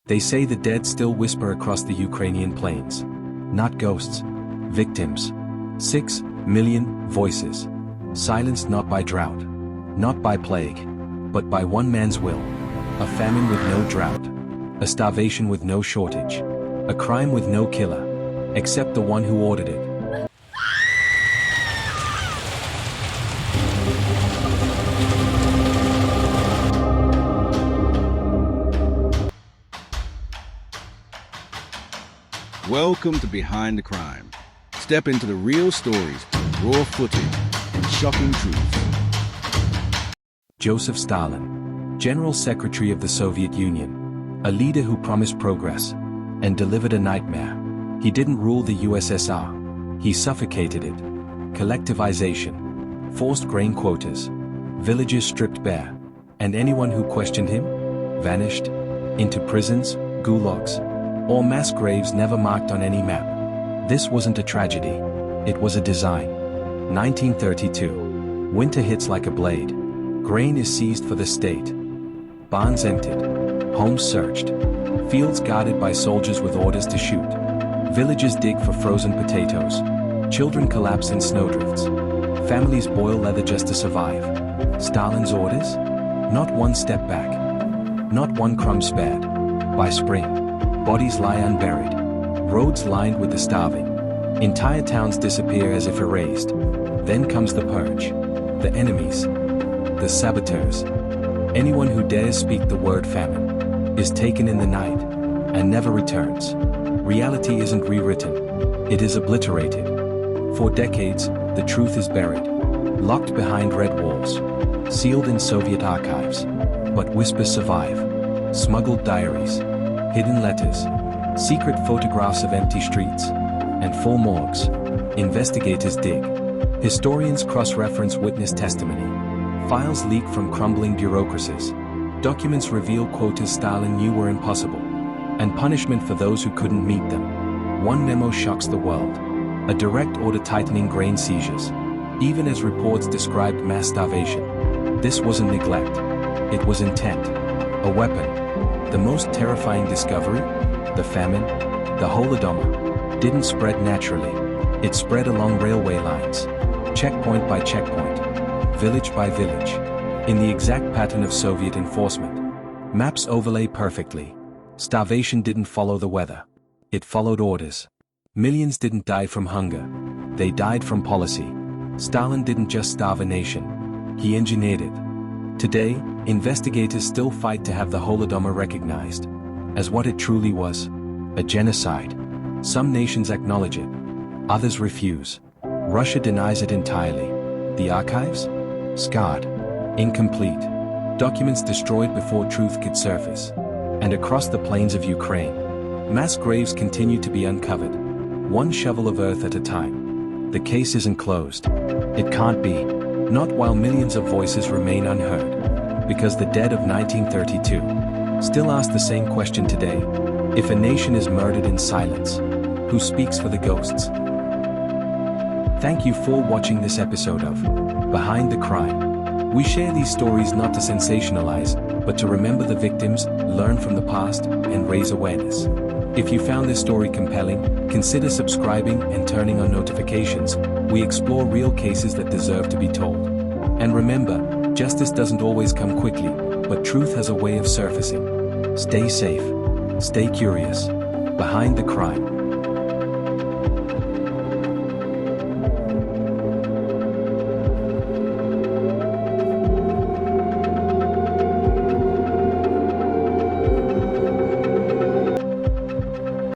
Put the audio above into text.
They say the dead still whisper across the Ukrainian plains. Not ghosts. Victims. 6 million voices. Silenced not by drought. Not by plague. But by one man's will. A famine with no drought. A starvation with no shortage. A crime with no killer. Except the one who ordered it. Welcome to Behind the Crime. Step into the real stories, raw footage, and shocking truths. Joseph Stalin, General Secretary of the Soviet Union, a leader who promised progress and delivered a nightmare. He didn't rule the USSR. He suffocated it. Collectivization, forced grain quotas, villages stripped bare, and anyone who questioned him vanished into prisons, gulags, or mass graves never marked on any map. This wasn't a tragedy. It was a design. 1932. Winter hits like a blade. Grain is seized for the state. Barns emptied. Homes searched. Fields guarded by soldiers with orders to shoot. Villages dig for frozen potatoes. Children collapse in snowdrifts. Families boil leather just to survive. Stalin's orders? Not one step back. Not one crumb spared. By spring, bodies lie unburied. Roads lined with the starving. Entire towns disappear as if erased. Then comes the purge. The enemies. The saboteurs. Anyone who dares speak the word famine is taken in the night and never returns. Reality isn't rewritten. It is obliterated. For decades, the truth is buried. Locked behind red walls. Sealed in Soviet archives. But whispers survive. Smuggled diaries. Hidden letters, secret photographs of empty streets, and full morgues. Investigators dig. Historians cross-reference witness testimony. Files leak from crumbling bureaucracies. Documents reveal quotas Stalin knew were impossible, and punishment for those who couldn't meet them. One memo shocks the world. A direct order tightening grain seizures, even as reports described mass starvation. This wasn't neglect. It was intent. A weapon. The most terrifying discovery, the famine, the Holodomor, didn't spread naturally. It spread along railway lines, checkpoint by checkpoint, village by village, in the exact pattern of Soviet enforcement. Maps overlay perfectly. Starvation didn't follow the weather. It followed orders. Millions didn't die from hunger. They died from policy. Stalin didn't just starve a nation. He engineered it. Today, investigators still fight to have the Holodomor recognized as what it truly was, a genocide. Some nations acknowledge it, others refuse. Russia denies it entirely. The archives? Scarred, incomplete, documents destroyed before truth could surface. And across the plains of Ukraine, mass graves continue to be uncovered, one shovel of earth at a time. The case isn't closed. It can't be. Not while millions of voices remain unheard. Because the dead of 1932 still ask the same question today. If a nation is murdered in silence, who speaks for the ghosts? Thank you for watching this episode of Behind the Crime. We share these stories not to sensationalize, but to remember the victims, learn from the past, and raise awareness. If you found this story compelling, consider subscribing and turning on notifications. We explore real cases that deserve to be told. And remember, justice doesn't always come quickly, but truth has a way of surfacing. Stay safe. Stay curious. Behind the Crime.